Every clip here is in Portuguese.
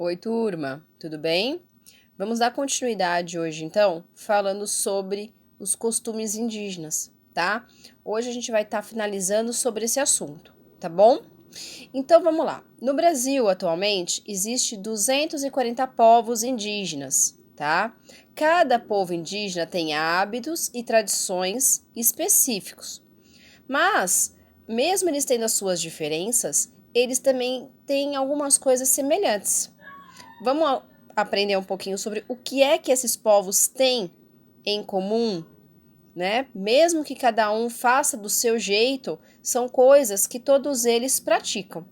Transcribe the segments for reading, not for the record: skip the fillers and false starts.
Oi, turma, tudo bem? Vamos dar continuidade hoje, então, falando sobre os costumes indígenas, tá? Hoje a gente vai estar finalizando sobre esse assunto, tá bom? Então vamos lá. No Brasil, atualmente, existe 240 povos indígenas, tá? Cada povo indígena tem hábitos e tradições específicos. Mas, mesmo eles tendo as suas diferenças, eles também têm algumas coisas semelhantes. Vamos aprender um pouquinho sobre o que é que esses povos têm em comum, né? Mesmo que cada um faça do seu jeito, são coisas que todos eles praticam.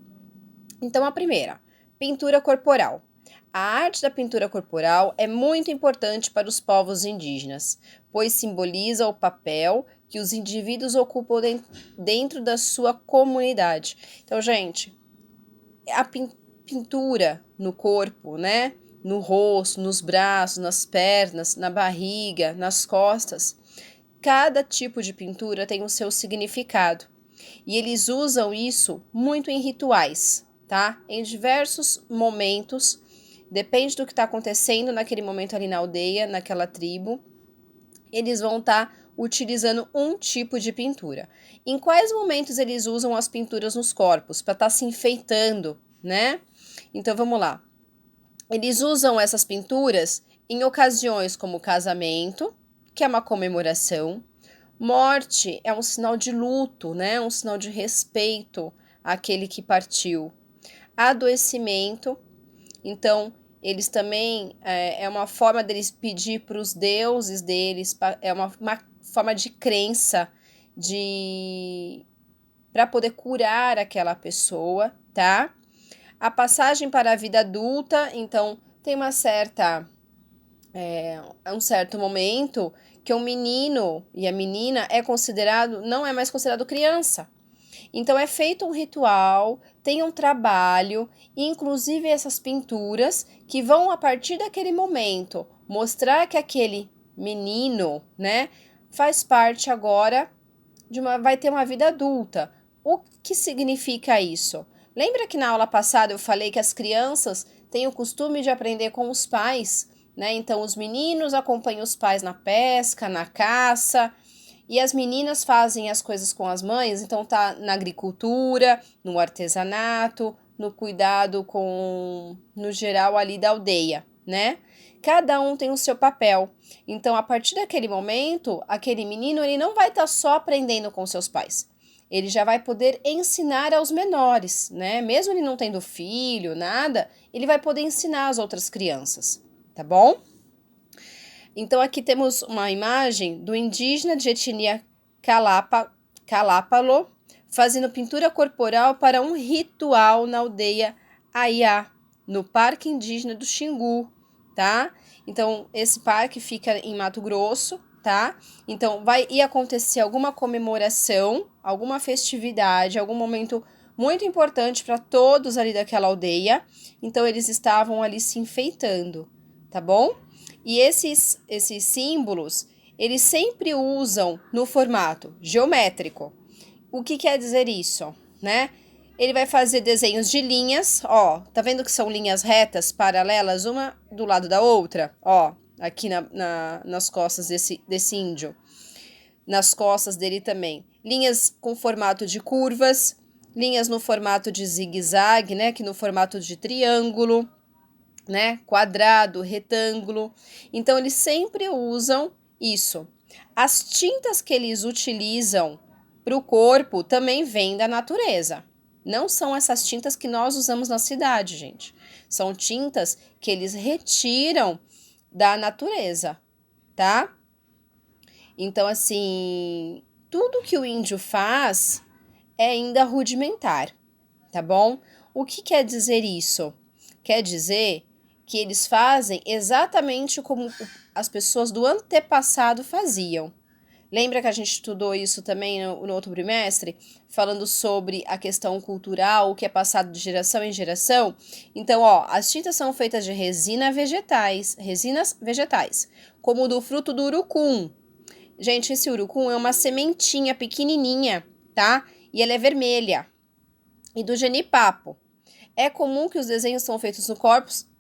Então, a primeira, pintura corporal. A arte da pintura corporal é muito importante para os povos indígenas, pois simboliza o papel que os indivíduos ocupam dentro da sua comunidade. Então, gente, a pintura no corpo, né? No rosto, nos braços, nas pernas, na barriga, nas costas. Cada tipo de pintura tem o seu significado. E eles usam isso muito em rituais, tá? Em diversos momentos. Depende do que está acontecendo naquele momento ali na aldeia, naquela tribo. Eles vão estar utilizando um tipo de pintura. Em quais momentos eles usam as pinturas nos corpos? Para estar se enfeitando, né? Então vamos lá. Eles usam essas pinturas em ocasiões como casamento, que é uma comemoração. Morte é um sinal de luto, né? Um sinal de respeito àquele que partiu. Adoecimento, então eles também é uma forma deles pedir para os deuses deles, é uma forma de crença de para poder curar aquela pessoa, tá? A passagem para a vida adulta, então tem uma certa um certo momento que o menino e a menina não é mais considerado criança. Então é feito um ritual, tem um trabalho, inclusive essas pinturas que vão a partir daquele momento mostrar que aquele menino, né, faz parte agora vai ter uma vida adulta. O que significa isso? Lembra que na aula passada eu falei que as crianças têm o costume de aprender com os pais, né? Então os meninos acompanham os pais na pesca, na caça, e as meninas fazem as coisas com as mães, então tá na agricultura, no artesanato, no cuidado com, no geral ali da aldeia, né? Cada um tem o seu papel. Então, a partir daquele momento, aquele menino ele não vai estar só aprendendo com seus pais. Ele já vai poder ensinar aos menores, né? Mesmo ele não tendo filho, nada, ele vai poder ensinar as outras crianças, tá bom? Então, aqui temos uma imagem do indígena de etnia Calápalo fazendo pintura corporal para um ritual na aldeia Aiá, no Parque Indígena do Xingu, tá? Então, esse parque fica em Mato Grosso, tá? Então, vai acontecer alguma comemoração, alguma festividade, algum momento muito importante para todos ali daquela aldeia. Então, eles estavam ali se enfeitando, tá bom? E esses símbolos, eles sempre usam no formato geométrico. O que quer dizer isso, né? Ele vai fazer desenhos de linhas, ó, tá vendo que são linhas retas, paralelas, uma do lado da outra? Ó, aqui nas costas desse índio. Nas costas dele também. Linhas com formato de curvas, linhas no formato de zigue-zague, né? Que no formato de triângulo, né? Quadrado, retângulo. Então, eles sempre usam isso. As tintas que eles utilizam para o corpo também vêm da natureza. Não são essas tintas que nós usamos na cidade, gente. São tintas que eles retiram da natureza, tá? Então, assim, tudo que o índio faz é ainda rudimentar, tá bom? O que quer dizer isso? Quer dizer que eles fazem exatamente como as pessoas do antepassado faziam. Lembra que a gente estudou isso também no outro trimestre? Falando sobre a questão cultural, o que é passado de geração em geração? Então, ó, as tintas são feitas de resinas vegetais, como o do fruto do urucum. Gente, esse urucum é uma sementinha pequenininha, tá? E ela é vermelha. E do genipapo. É comum que os desenhos são feitos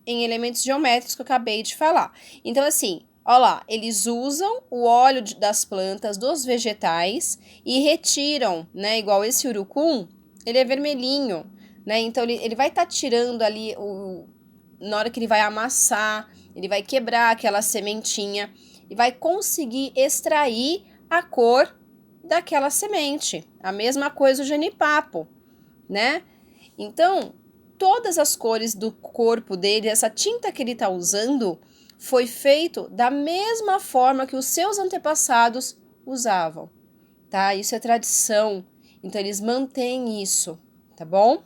em elementos geométricos que eu acabei de falar. Então, assim, ó lá, eles usam o óleo das plantas, dos vegetais, e retiram, né? Igual esse urucum, ele é vermelhinho, né? Então, ele vai estar tirando ali, na hora que ele vai amassar, ele vai quebrar aquela sementinha e vai conseguir extrair a cor daquela semente. A mesma coisa o genipapo, né? Então, todas as cores do corpo dele, essa tinta que ele está usando, foi feito da mesma forma que os seus antepassados usavam, tá? Isso é tradição, então eles mantêm isso, tá bom?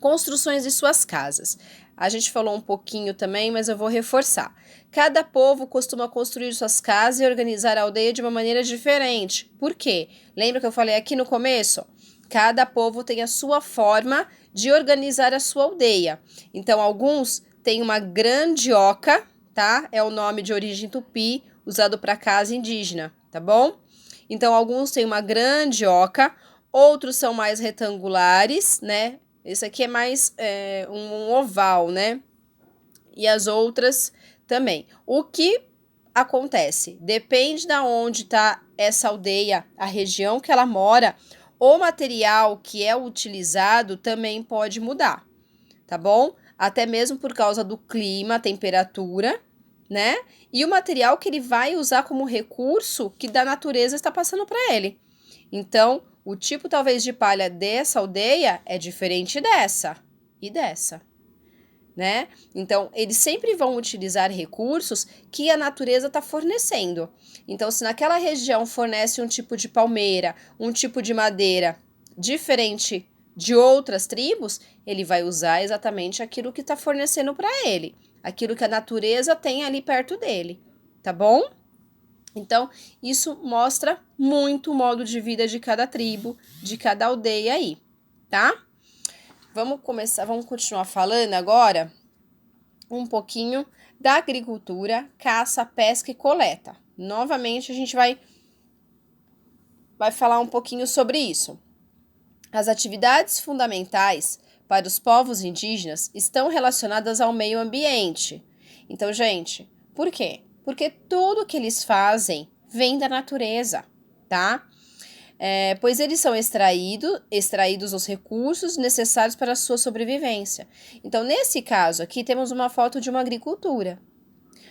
Construções de suas casas. A gente falou um pouquinho também, mas eu vou reforçar. Cada povo costuma construir suas casas e organizar a aldeia de uma maneira diferente. Por quê? Lembra que eu falei aqui no começo? Cada povo tem a sua forma de organizar a sua aldeia. Então, alguns têm uma grande oca, tá? É o nome de origem tupi, usado para casa indígena, tá bom? Então, alguns têm uma grande oca, outros são mais retangulares, né? Esse aqui é mais um oval, né? E as outras também. O que acontece? Depende de onde está essa aldeia, a região que ela mora, o material que é utilizado também pode mudar, tá bom? Até mesmo por causa do clima, temperatura, né? E o material que ele vai usar como recurso que da natureza está passando para ele. Então, o tipo talvez de palha dessa aldeia é diferente dessa e dessa, né? Então, eles sempre vão utilizar recursos que a natureza está fornecendo. Então, se naquela região fornece um tipo de palmeira, um tipo de madeira diferente de outras tribos, ele vai usar exatamente aquilo que está fornecendo para ele, aquilo que a natureza tem ali perto dele, tá bom? Então, isso mostra muito o modo de vida de cada tribo, de cada aldeia aí, tá? Vamos continuar falando agora um pouquinho da agricultura, caça, pesca e coleta. Novamente, a gente vai falar um pouquinho sobre isso. As atividades fundamentais para os povos indígenas estão relacionadas ao meio ambiente. Então, gente, por quê? Porque tudo que eles fazem vem da natureza, tá? Pois eles são extraídos os recursos necessários para a sua sobrevivência. Então, nesse caso aqui, temos uma foto de uma agricultura.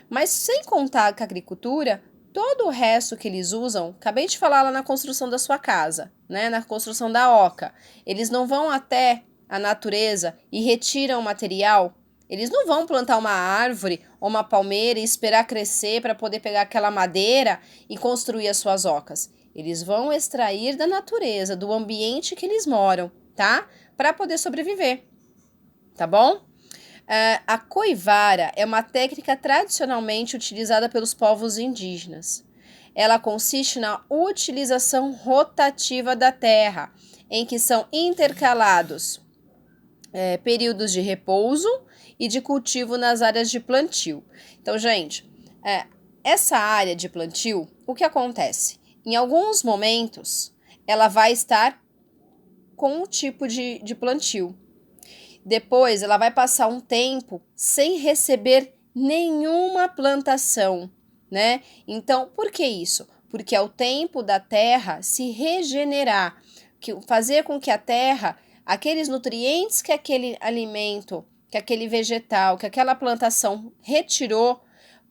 Mas sem contar com a agricultura, todo o resto que eles usam, acabei de falar lá na construção da sua casa, né? Na construção da oca. Eles não vão até a natureza e retiram o material. Eles não vão plantar uma árvore ou uma palmeira e esperar crescer para poder pegar aquela madeira e construir as suas ocas. Eles vão extrair da natureza, do ambiente que eles moram, tá? Para poder sobreviver, tá bom? A coivara é uma técnica tradicionalmente utilizada pelos povos indígenas. Ela consiste na utilização rotativa da terra, em que são intercalados períodos de repouso e de cultivo nas áreas de plantio. Então, gente, essa área de plantio, o que acontece? Em alguns momentos, ela vai estar com um tipo de plantio. Depois, ela vai passar um tempo sem receber nenhuma plantação, né? Então, por que isso? Porque é o tempo da terra se regenerar, fazer com que a terra, aqueles nutrientes que aquele alimento, que aquele vegetal, que aquela plantação retirou,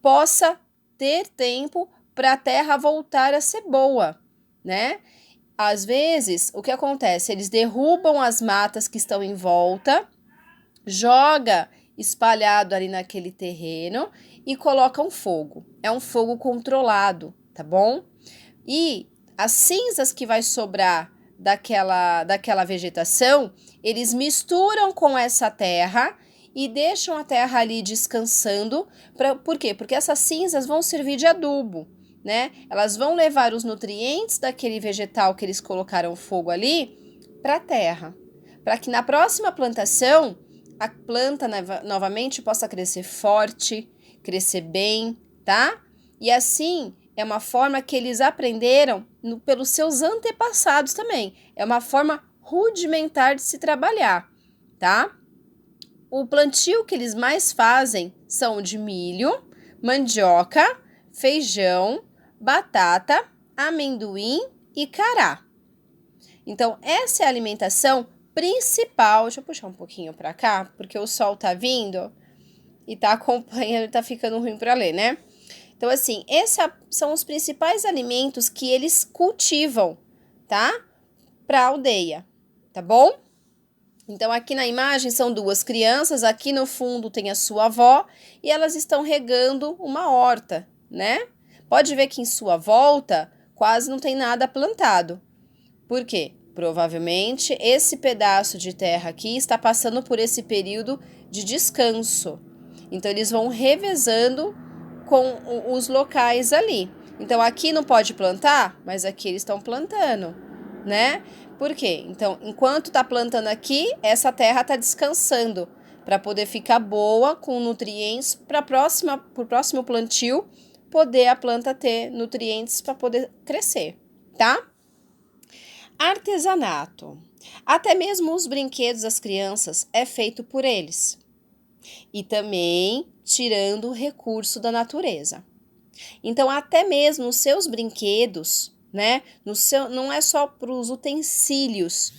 possa ter tempo para a terra voltar a ser boa, né? Às vezes, o que acontece? Eles derrubam as matas que estão em volta, joga espalhado ali naquele terreno e coloca um fogo. É um fogo controlado, tá bom? E as cinzas que vai sobrar daquela vegetação, eles misturam com essa terra e deixam a terra ali descansando. Por quê? Porque essas cinzas vão servir de adubo, né? Elas vão levar os nutrientes daquele vegetal que eles colocaram fogo ali para a terra, para que na próxima plantação a planta novamente possa crescer forte, crescer bem, tá? E assim é uma forma que eles aprenderam pelos seus antepassados também. É uma forma rudimentar de se trabalhar, tá? o plantio que eles mais fazem são de milho, mandioca, feijão, batata, amendoim e cará. Então, essa é a alimentação principal. Deixa eu puxar um pouquinho para cá, porque o sol tá vindo e tá acompanhando, tá ficando ruim para ler, né? Então, assim, esses são os principais alimentos que eles cultivam, tá? Para a aldeia, tá bom? Então, aqui na imagem são duas crianças, aqui no fundo tem a sua avó e elas estão regando uma horta, né? Pode ver que em sua volta quase não tem nada plantado. Por quê? Provavelmente esse pedaço de terra aqui está passando por esse período de descanso. Então, eles vão revezando com os locais ali. Então, aqui não pode plantar, mas aqui eles estão plantando, né? Por quê? Então, enquanto tá plantando aqui, essa terra tá descansando para poder ficar boa com nutrientes para o próximo plantio poder a planta ter nutrientes para poder crescer, tá? Artesanato. Até mesmo os brinquedos das crianças é feito por eles. E também tirando o recurso da natureza. Então, até mesmo os seus brinquedos, né? Não é só para os utensílios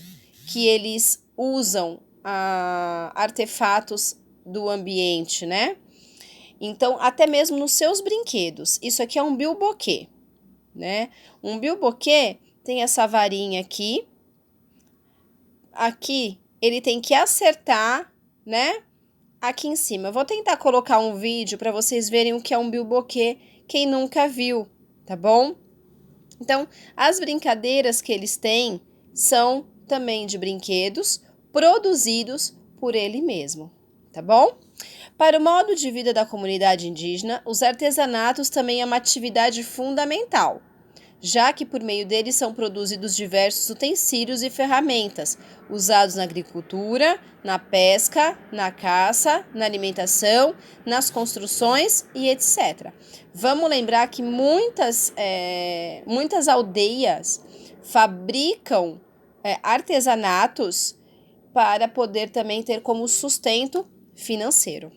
que eles usam artefatos do ambiente, né? Então, até mesmo nos seus brinquedos. Isso aqui é um bilboquê, né? Um bilboquê tem essa varinha aqui. Aqui, ele tem que acertar, né? Aqui em cima. Eu vou tentar colocar um vídeo para vocês verem o que é um bilboquê, quem nunca viu, tá bom? Então, as brincadeiras que eles têm são também de brinquedos produzidos por ele mesmo, tá bom? Para o modo de vida da comunidade indígena, os artesanatos também é uma atividade fundamental, já que por meio deles são produzidos diversos utensílios e ferramentas usados na agricultura, na pesca, na caça, na alimentação, nas construções e etc. Vamos lembrar que muitas aldeias fabricam artesanatos para poder também ter como sustento financeiro,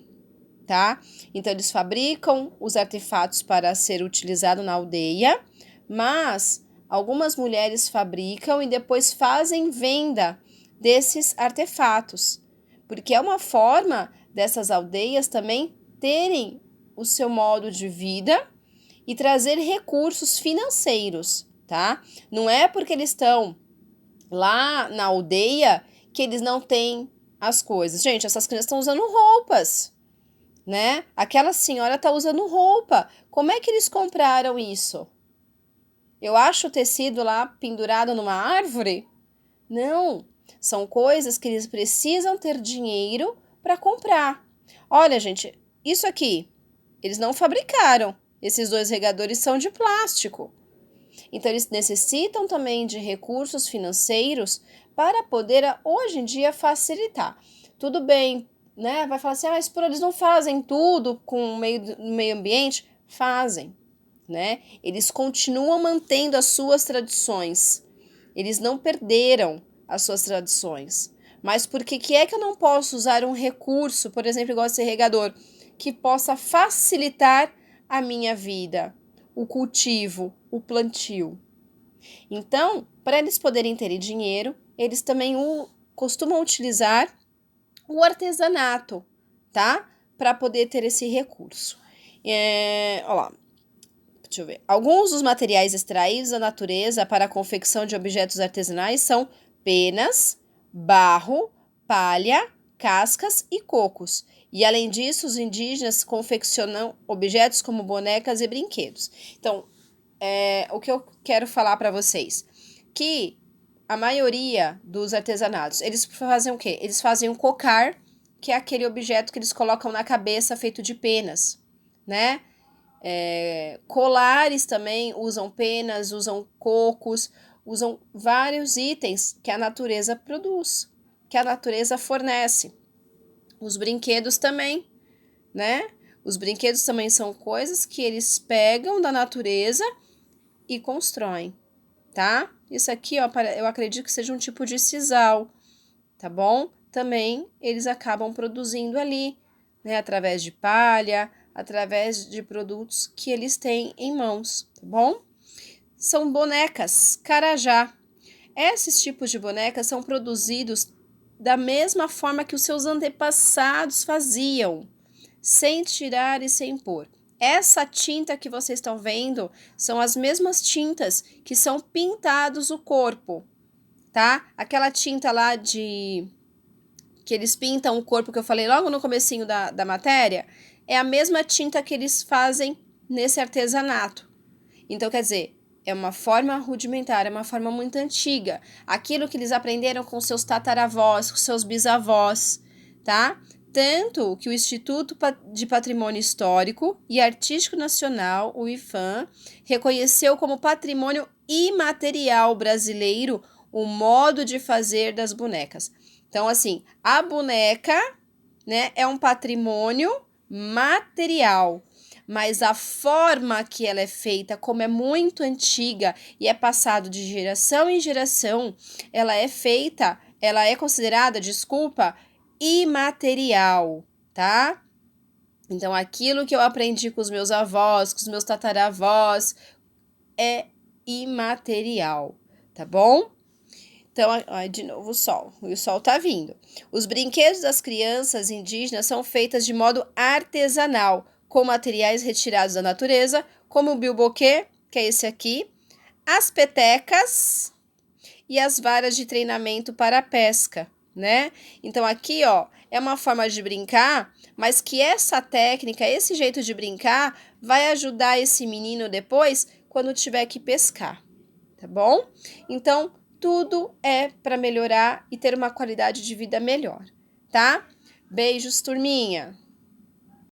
tá? Então, eles fabricam os artefatos para ser utilizado na aldeia, mas algumas mulheres fabricam e depois fazem venda desses artefatos, porque é uma forma dessas aldeias também terem o seu modo de vida e trazer recursos financeiros, tá? Não é porque eles estão lá na aldeia que eles não têm as coisas. Gente, essas crianças estão usando roupas, né? Aquela senhora tá usando roupa. Como é que eles compraram isso? Eu acho o tecido lá pendurado numa árvore? Não, são coisas que eles precisam ter dinheiro para comprar. Olha, gente, isso aqui, eles não fabricaram. Esses dois regadores são de plástico. Então, eles necessitam também de recursos financeiros para poder, hoje em dia, facilitar. Tudo bem, né? Vai falar assim, mas eles não fazem tudo com o meio ambiente? Fazem, né? Eles continuam mantendo as suas tradições. Eles não perderam as suas tradições. Mas por que é que eu não posso usar um recurso, por exemplo, igual esse regador, que possa facilitar a minha vida, o cultivo, o plantio? Então, para eles poderem ter dinheiro, eles também costumam utilizar o artesanato, tá? Para poder ter esse recurso. Olha lá. Deixa eu ver. Alguns dos materiais extraídos da natureza para a confecção de objetos artesanais são penas, barro, palha, cascas e cocos. E além disso, os indígenas confeccionam objetos como bonecas e brinquedos. Então, o que eu quero falar para vocês? Que a maioria dos artesanatos, eles fazem o quê? Eles fazem um cocar, que é aquele objeto que eles colocam na cabeça feito de penas, né? Colares também usam penas, usam cocos, usam vários itens que a natureza produz, que a natureza fornece. Os brinquedos também, né? Os brinquedos também são coisas que eles pegam da natureza e constroem, tá? Isso aqui, ó, eu acredito que seja um tipo de sisal, tá bom? também eles acabam produzindo ali, né, através de palha, através de produtos que eles têm em mãos, tá bom? São bonecas Carajá. Esses tipos de bonecas são produzidos da mesma forma que os seus antepassados faziam, sem tirar e sem pôr. Essa tinta que vocês estão vendo são as mesmas tintas que são pintados o corpo, tá? Aquela tinta lá que eles pintam o corpo que eu falei logo no comecinho da matéria, é a mesma tinta que eles fazem nesse artesanato. Então, quer dizer, é uma forma rudimentar, é uma forma muito antiga. Aquilo que eles aprenderam com seus tataravós, com seus bisavós, tá? Tanto que o Instituto de Patrimônio Histórico e Artístico Nacional, o IPHAN, reconheceu como patrimônio imaterial brasileiro o modo de fazer das bonecas. Então, assim, a boneca, né, é um patrimônio material, mas a forma que ela é feita, como é muito antiga e é passado de geração em geração, ela é considerada, imaterial, tá? Então, aquilo que eu aprendi com os meus avós, com os meus tataravós, é imaterial, tá bom? Então, de novo o sol tá vindo. Os brinquedos das crianças indígenas são feitos de modo artesanal, com materiais retirados da natureza, como o bilboquê, que é esse aqui, as petecas e as varas de treinamento para a pesca, né? Então, aqui, ó, é uma forma de brincar, mas que essa técnica, esse jeito de brincar, vai ajudar esse menino depois, quando tiver que pescar, tá bom? Então, tudo é para melhorar e ter uma qualidade de vida melhor, tá? Beijos, turminha!